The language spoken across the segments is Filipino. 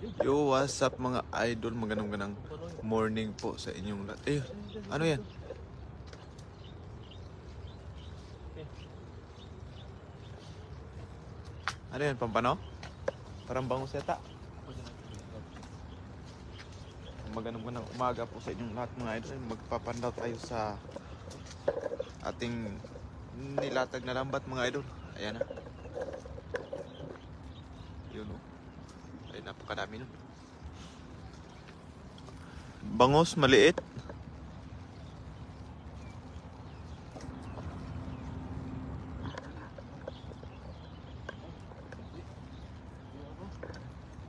Yo, what's up mga idol? Magandang morning po sa inyong lahat. Eh, ano yan? Ano yan, pampano? Parang bangus yata. Magandang umaga po sa inyong lahat mga idol. Magpapandaw tayo sa ating nilatag na lambat mga idol. Ayan na. Yun o. Ay, napakadami nun. Bangus, maliit.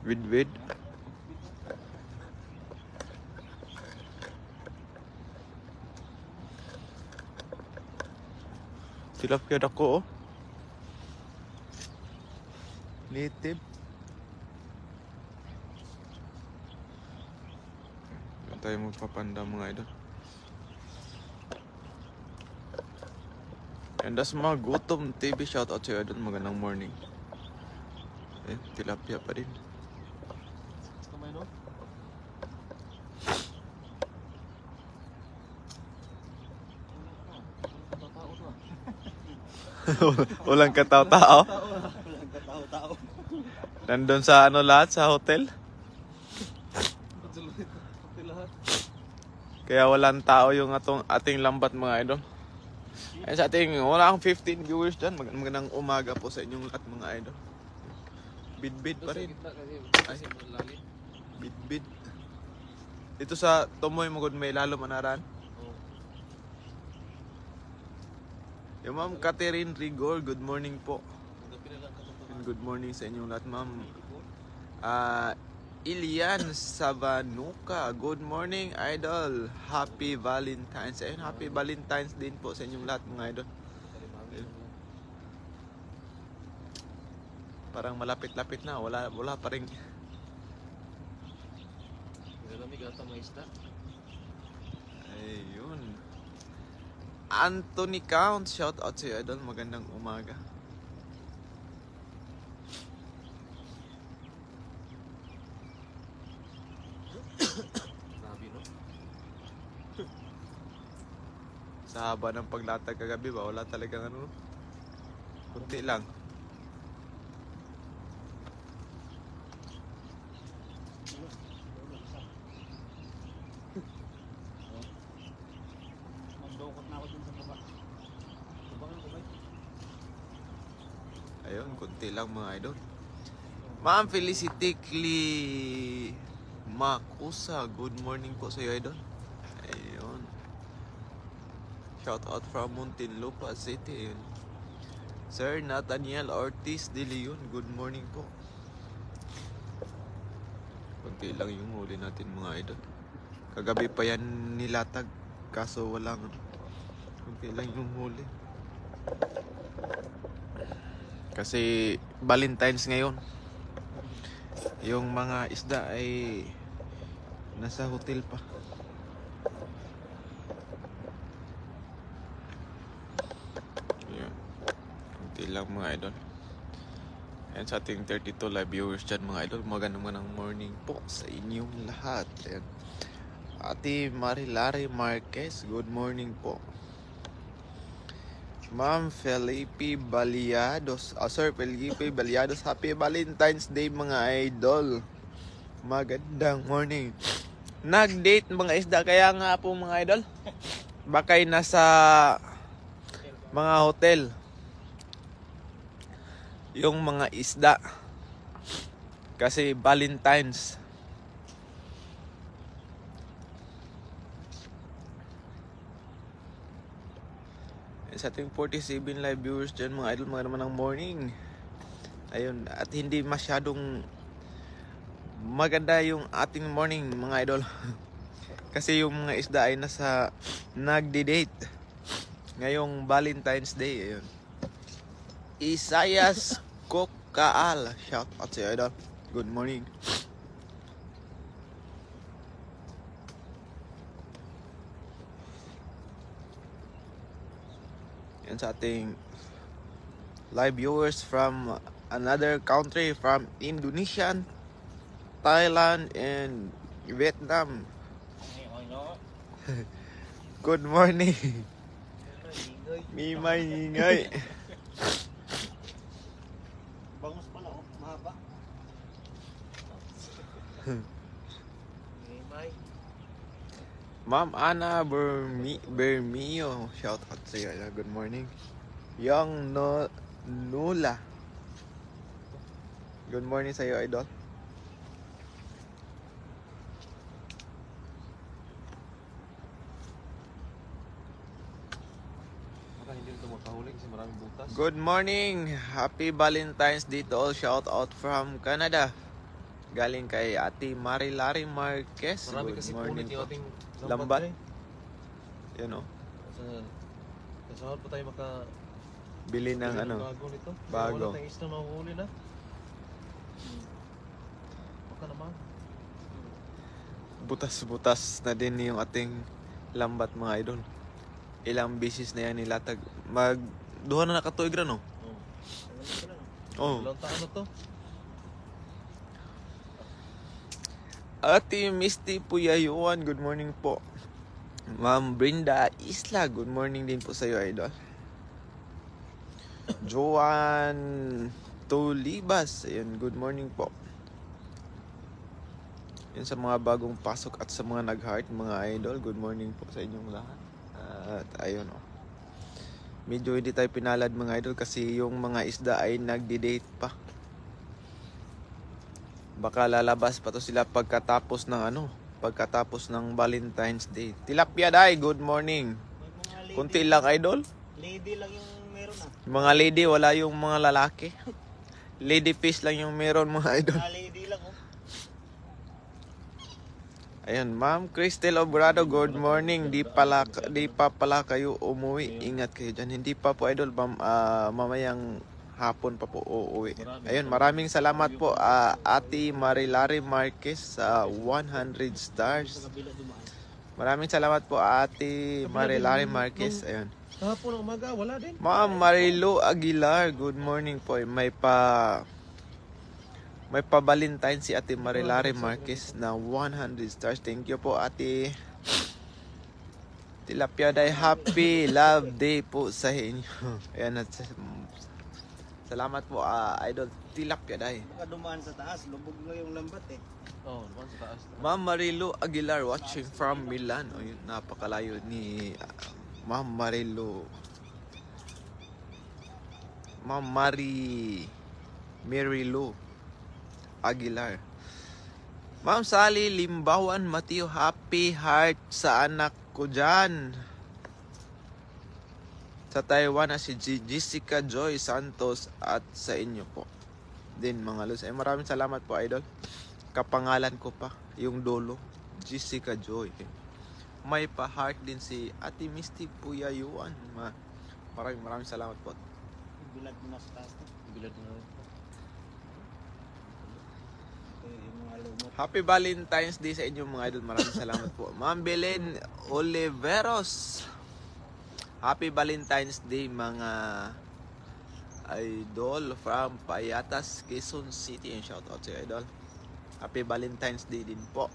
Widwid. Tilapia dako oh. Native. Yan tayo magpapanda mga idol. And that's mga Gutom TV. Shout out sa iyo idol. Magandang morning. Eh, tilapia pa rin. Walang katao-tao. Walang katao-tao. Nandun sa ano lahat sa hotel. Kaya walang tao yung ating lambat mga idol. Ay sa ating wala akong 15 viewers dyan. Magandang umaga po sa inyong lahat mga idol. Bid-bid pa rin. Ay, bid-bid. Dito sa Tumoy Mugod may lalo manaran. Yung Ma'am Catherine Rigor, good morning po. And good morning sa inyong lahat, Ma'am. Ilian Savanuka, good morning, idol. Happy Valentine's. Ayun, happy Valentine's din po sa inyong lahat, mga idol. Ayun. Parang malapit-lapit na, wala pa rin. Ayun. Anthony Count, shout out sa iyo, idol. Magandang umaga. Sa haba ng paglatag kagabi ba, wala talagang ano, kunti lang. Ayun, kunti lang mga idol. Ma'am Felicity Makusa, good morning po sa iyo, idol. Ayun. Shout out from Muntinlupa City. Ayun. Sir Nathaniel Ortiz de Leon, good morning po. Kunti lang yung huli natin mga idol. Kagabi pa yan nilatag, kaso walang kunti lang yung huli. Kasi Valentine's ngayon. Yung mga isda ay nasa hotel pa. Ayan. Kunti lang mga idol. Ayan sa ating 32 live viewers dyan mga idol. Magandang morning po sa inyong lahat. Ayan. Ate Marilari Marquez, good morning po. Ma'am Felipe Baliados, Sir Felipe Baliados, happy Valentine's Day mga idol. Magandang morning. Nag-date mga isda, kaya nga po mga idol. Bakay nasa mga hotel. Yung mga isda. Kasi Valentine's. Sa ating 47 live viewers dyan mga idol, mga naman ng morning. Ayun, at hindi masyadong maganda yung ating morning mga idol. Kasi yung mga isda ay nasa nagdi-date ngayong Valentine's Day. Ayun. Isayas Kokaal, shout out sa idol. Good morning. Yan sa ating live viewers from another country, from Indonesian, Thailand and Vietnam. Good morning. Mimay ingay. Bangus pala, oh. Mahaba. Mimay. Ma'am Ana Bermio. Shout out sa iyo. Good morning. Young Nula. Good morning sa iyo, idol. Hindi ito makahuli kasi maraming butas. Good morning. Happy Valentine's Day to all. Shout out from Canada. Galing kay Ate Marilari Marquez. Marami Good kasi morning punit yung po. ating Lambat. eh. You know, Sa sahod pa tayo bili ng bili ano. bago nito. Bago. Wala tayong isla mahuhuli na. Baka naman. Butas-butas na din yung ating lambat, mga idol. Ilang bisis na yan nilatag. Duha na nakatuig ra, no? Oh. Ilang taon na to? Ate Misty Puyayuan, good morning po. Ma'am Brenda Isla, good morning din po sa iyo, idol. Joan Tulibas, ayun, good morning po. Yun sa mga bagong pasok at sa mga nag-heart, mga idol, good morning po sa inyong lahat. At ayun, oh. Medyo hindi tayo pinalad, mga idol, kasi yung mga isda ay nagdi-date pa. Baka lalabas pa to sila pagkatapos ng Valentine's Day. Tilapia Day, good morning. Kunti lang, idol. Lady lang yung meron ah. Mga lady, wala yung mga lalaki. Lady fish lang yung meron, mga idol. Lady lang oh. Ayan, Ma'am Cristel Obrado, good morning. Di pa pala kayo umuwi. Ingat kayo dyan. Hindi pa po, idol. Mamayang hapon pa po uuwi. Ayun, maraming salamat po, Ate Marilari Marquez sa 100 stars. Maraming salamat po, Ate Marilari Marquez. Ayun. Kahapon ng umaga, wala din. Ma'am Marilu Aguilar, good morning po. May pa Valentine si Ate Marilari Marquez na 100 stars. Thank you po, Ate. Tilapia Day, happy love day po sa inyo. Ayan, salamat po, Idol Tilapia Day. Baka dumaan sa taas, lubog na yung lambat eh. Oo, dumaan sa taas. Ma'am Marilu Aguilar watching from Milan. O yun, napakalayo ni Ma'am Marilu. Ma'am Marilu Aguilar. Ma'am Sally Limbawan Mateo, happy heart sa anak ko dyan sa Taiwan na si Jessica Joy Santos at sa inyo po din, mga lods. Maraming salamat po, idol. Kapangalan ko pa yung dolo, Jessica Joy. May pa heart din si Ate Misty Puyayuan. Maraming salamat po. Bilad mo na sa taas to. Bilad mo na rin. Happy Valentine's Day sa inyo, mga idol. Maraming salamat po. Ma'am Belen Oliveros, happy Valentine's Day, mga idol from Payatas, Quezon City. And shout out sa idol. Happy Valentine's Day din po.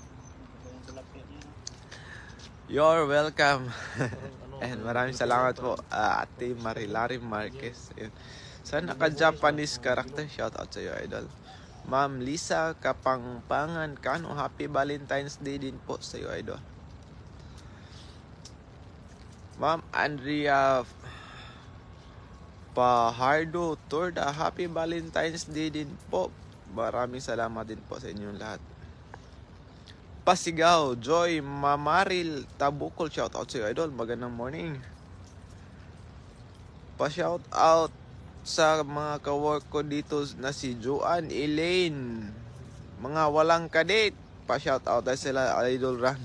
You're welcome. And maraming salamat po, Ate Marilari Marquez. Sa naka-Japanese character, shout out sa iyo, idol. Ma'am Lisa Kapangpangan Kano, happy Valentine's Day din po sa iyo, idol. Ma'am Andrea Pahardo Torda, happy Valentine's Day din po. Maraming salamat din po sa inyong lahat. Pasigaw Joy Mamaril Tabukol, shout out sa iyo, idol. Magandang morning. Pa-shout out sa mga kawork ko dito na si Joanne Elaine, mga walang kadate, pa-shout out dahil sila idol run.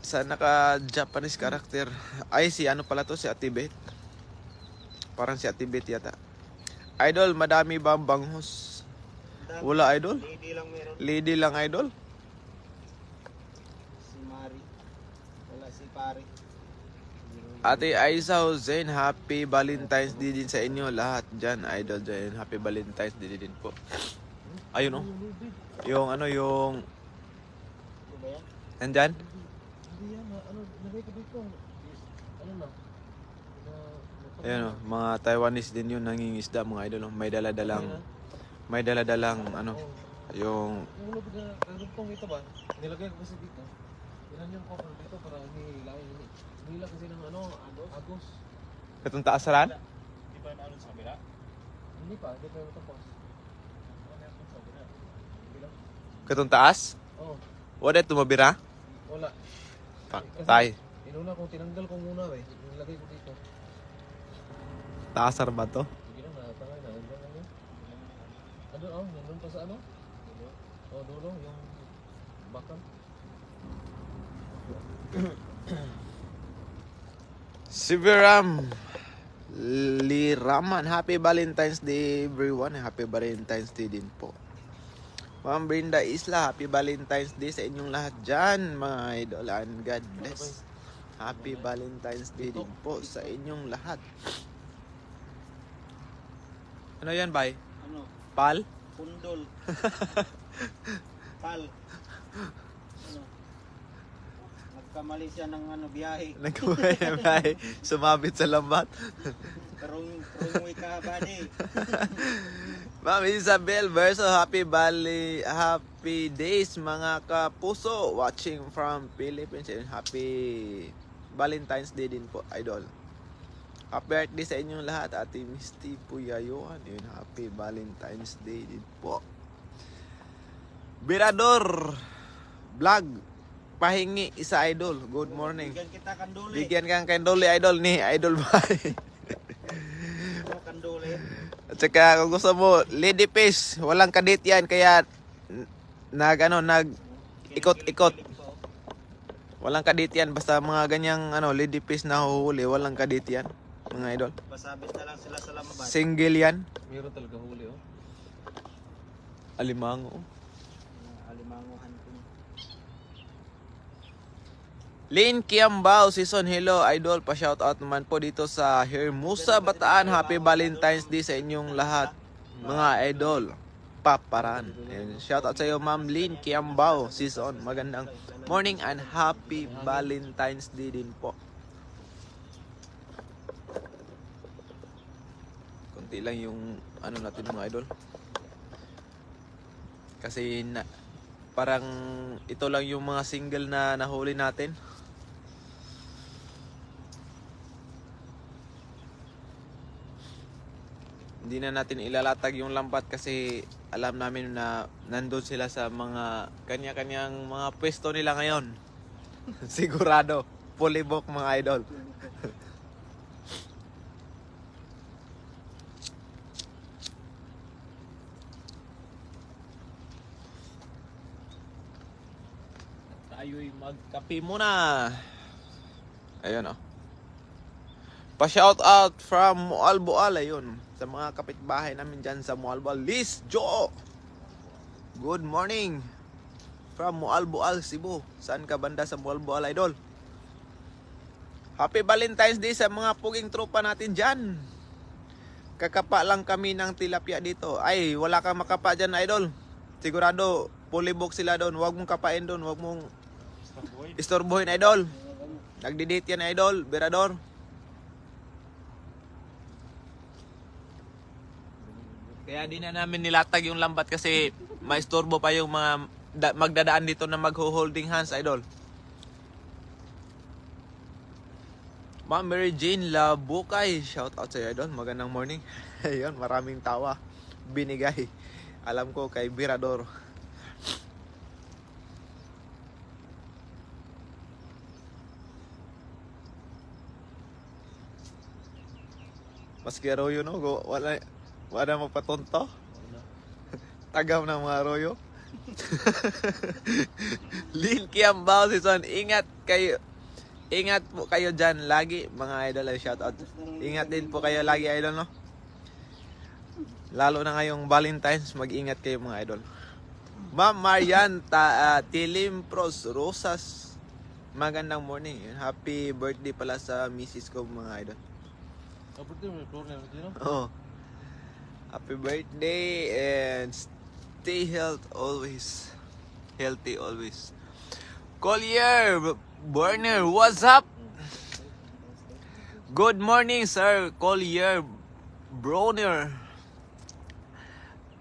Sa naka-Japanese character, ay si ano pala to, si Ate Beth. Parang si Ate Beth yata. Idol, madami ba banghos? Wala, idol? Lady lang meron. Lady lang, idol? Si Mari. Wala si Pari. Ate Aiza Hussein, happy Valentine's Day din sa inyo lahat dyan, idol dyan. Happy Valentine's Day din po. Ayun oh. Yung ano, yung... Ano ba yan? Nandyan? Hindi yan. Ano, nagay ko dito. Ano na? Ayun oh, mga Taiwanese din yun, nangingisda mga idol oh. May dala-dalang ano, yung... Yung lubid na karugtong ito ba? Nilagay ko kasi dito. Ilan yung cover dito para hihilain. Hinila kasi ng ano, agos. Katong taasaran? Di ba naano sa kabila? Hindi pa, hindi pa yung tapos. Ano yung sa kabila? Bilang? Katong taas? Oo. Wala tumabira? Wala. Tay. Inuna kong tinanggal ko muna eh. Nilagay ko dito. Taasar ba to? Sige lang, nakatangay na. Ano, nandun pa sa ano? Dulo, yung bakal. Sibiram Liraman, happy Valentine's Day everyone. Happy Valentine's Day din po. Ma'am Brenda Isla, happy Valentine's Day sa inyong lahat dyan mga idol, and God bless. Happy Valentine's Day din po sa inyong lahat. Ano yan, bay? Ano? Pal? Pundol. Pal. Ano? Nagkamali siya ng ano, biyahe. Nagkumay, sumabit sa lambat. Karong wika ba di? Ma'am Isabel Verso, happy days mga kapuso watching from Philippines, and happy Valentine's Day din po idol. Happy birthday sa inyong lahat, Ate Misty Puyayuan. Yun, happy Valentine's Day din po. Birador Vlog, pahingi isa idol. Good morning. Bigyan kita kanduli. Bigyan kang kanduli idol ni Idol Bay. Ano kanduli? At saka kung gusto mo, lady fish, walang kadit yan, kaya nag ikot-ikot. Walang kadit yan, basta mga ganyang lady fish na huhuli, walang kadit yan, mga idol. Pasabit na lang sila sa lamabas. Single yan. Meron talaga huli oh. Alimango. Alimanguhan ko. Lynn Kiambao, season hello idol, pa-shoutout naman po dito sa Hermosa, Bataan. Happy Valentine's Day sa inyong lahat mga idol. Paparan. And shoutout sa iyo Ma'am Lynn Kiambao, season. Magandang morning and happy Valentine's Day din po. Konti lang yung natin mga idol. Kasi parang ito lang yung mga single na nahuli natin. Hindi na natin ilalatag yung lambat kasi alam namin na nandun sila sa mga kanya-kanyang mga pwesto nila ngayon. Sigurado. Polybok mga idol. Tayo'y magkape muna. Ayun oh. Pa-shout out from Mualboal, ayun. Sa mga kapitbahay namin dyan sa Mualboal. Liz Jo! Good morning from Mualboal, Cebu. Saan ka banda sa Mualboal, idol? Happy Valentine's Day sa mga puging tropa natin dyan. Kakapa lang kami ng tilapia dito. Ay, wala kang makapa dyan, idol. Sigurado, polybok sila doon. Huwag mong kapain doon. Huwag mong istorbohin, idol. Nagdidate yan, idol. Berador. Kaya di na namin nilatag yung lambat kasi maistorbo pa yung mga magdadaan dito na magho-holding hands, idol. Ma'am Mary Jane Labukay, shout out sa iyo, idol. Magandang morning. Ayun, maraming tawa. Binigay. Alam ko kay Birador. Maski Arroyo no, wala magpatonto. Tagam ng mga Arroyo. Lin Kiambao season, ingat po kayo dyan lagi mga idol, shout out. Ingat din po kayo lagi idol no. Lalo na ngayong Valentine's, mag-ingat kayo mga idol. Ma'am Marian Tilimpros Rosas, Magandang morning. Happy birthday pala sa misis ko mga idol. Kapag ito, may floor na yun, no? Oh. Happy birthday and stay healthy always. Collier Burner, what's up? Good morning, sir. Collier Broner.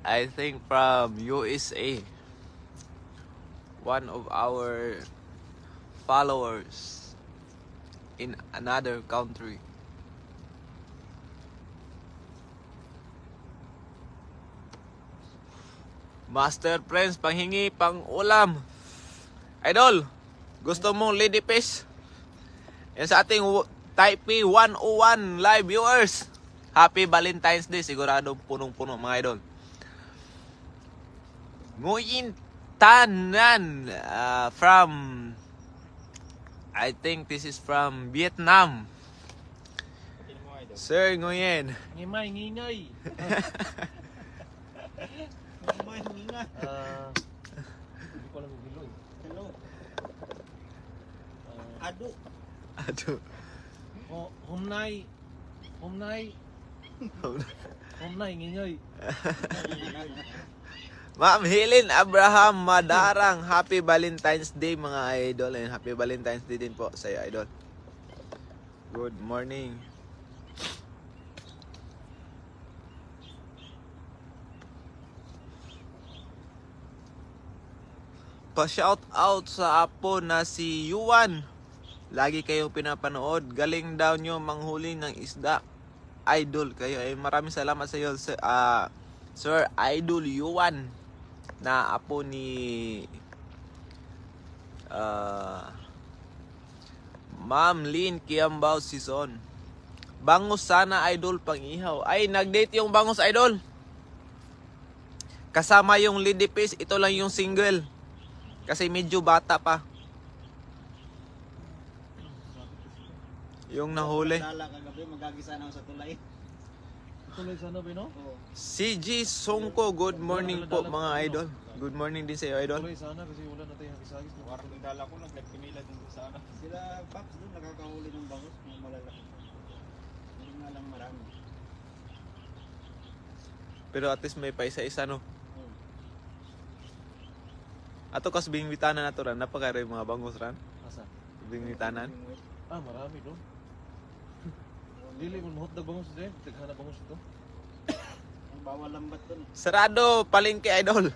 I think from USA. One of our followers in another country. Master Friends, panghingi, pang ulam. Idol, gusto mong lady fish? Yan sa ating Taipei 101 live viewers. Happy Valentine's Day. Sigurado punong-puno mga idol. Nguyen Tanan from, I think this is from Vietnam. Sir Nguyen. Ngimay, ngingay. Hindi ko alam yung bilo eh. Hello. Ado. Ato. Hôm nay ngingay. Ma'am Helen Abraham Madarang, Happy Valentine's Day mga idol. And Happy Valentine's Day din po sa iyo, idol. Good morning. Pa-shout out sa apo na si Yuan. Lagi kayong pinapanood. Galing daw nyo manghuli ng isda. Idol kayo. Ay maraming salamat sa iyo, Sir Idol Yuan, na apo ni Ma'am Lynn Kiambao Sison. Bangus sana idol pang ihaw. Ay, nag-date yung bangus idol. Kasama yung lady fish. Ito lang yung single. Kasi medyo bata pa. Yung nahuli. Dala kagabi, magagisa na ako sa tulay. Tuloy sana ba, no? Oo. CG Songko, good morning po mga idol. Good morning din sa iyo, idol. Tuloy sana kasi wala na tayong hakisagis. Parang yung dala ko, nagpimila din sa ano. Sila Paps doon, nakakahuli ng bangus, mga malalaki. Hindi nga lang marami. Pero at least may paisa-isa, no? Oo. Ato kas bingwitanan na to ran. Napakari mga bangus ran. Asa? Bingwitanan. Marami doon. Dili mo mahot bangus din. Taghana bangus ito. Ang bawal lambat doon. Sarado, palengke idol.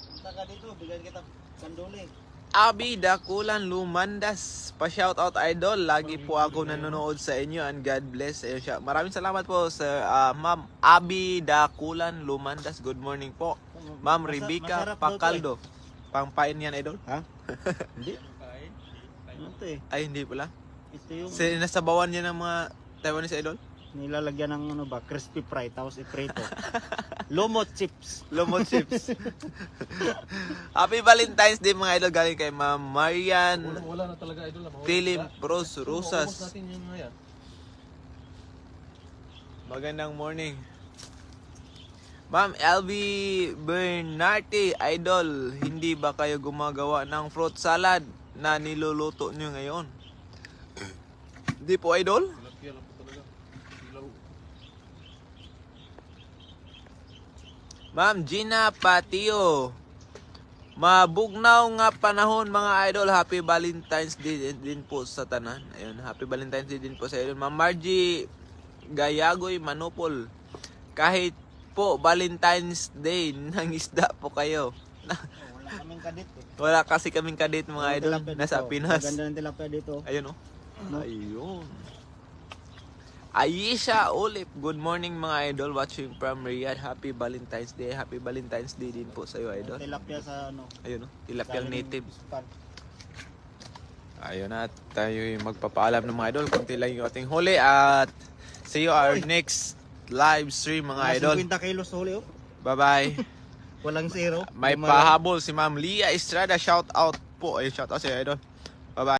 Punta ka dito, bigyan kita kanduli. Abi Dakulan Lumandas, pa-shout out idol. Lagi po ako nanonood sa inyo and God bless. Ayun siya. Maraming salamat po sa Ma'am Abi Dakulan Lumandas. Good morning po. Ma'am Rebecca Masarap daw to Pacaldo. Pangpain yan idol? Ha? Hindi. Ano to eh? Ay hindi pala. Ito yung Nasabawan niya ng mga Taiwanese idol? nilalagyan ng ano ba, crispy fry, tapos iprito. Lumot chips. Lomo chips. Happy Valentine's Day mga idol. Galing kay Ma'am Marian Wala na talaga idol na mahuli. Philip Bros Ubus Rosas. natin yung mga yan. Magandang morning. Ma'am LB Bernarte, idol, hindi ba kayo gumagawa ng fruit salad na niluluto nyo ngayon? Hindi po, idol. Tilapia lang po talaga. Ilaw. Ma'am Gina Patio, mabugnaw nga panahon mga idol. Happy Valentine's Day din po sa tanan. Ayun, Happy Valentine's Day din po sa idol. Ma'am Margie Gayagoy Manupol, kahit po Valentine's Day nang isda po kayo. Wala kaming kadit eh. Wala kasi kaming kadit mga idol. Tilapia Nasa dito. Pinas. Maganda ng tilapia dito. Ayun, oh. Ayun. Aisha Olip, good morning mga idol, watching from Riyadh. Happy Valentine's Day. Happy Valentine's Day din po sa iyo, idol. Tilapia sa ano. Ayun, oh. Tilapyang galing native. Japan. Ayun na, tayo yung magpapaalam ng mga idol. Kunti lang yung ating huli at see you our next live stream mga idol. 50 kilos huli oh. Bye-bye. Walang zero. May Lima lang. pahabol si Ma'am Lia Estrada. Shout out po. Ay, shout out sa iyo, idol. Bye-bye.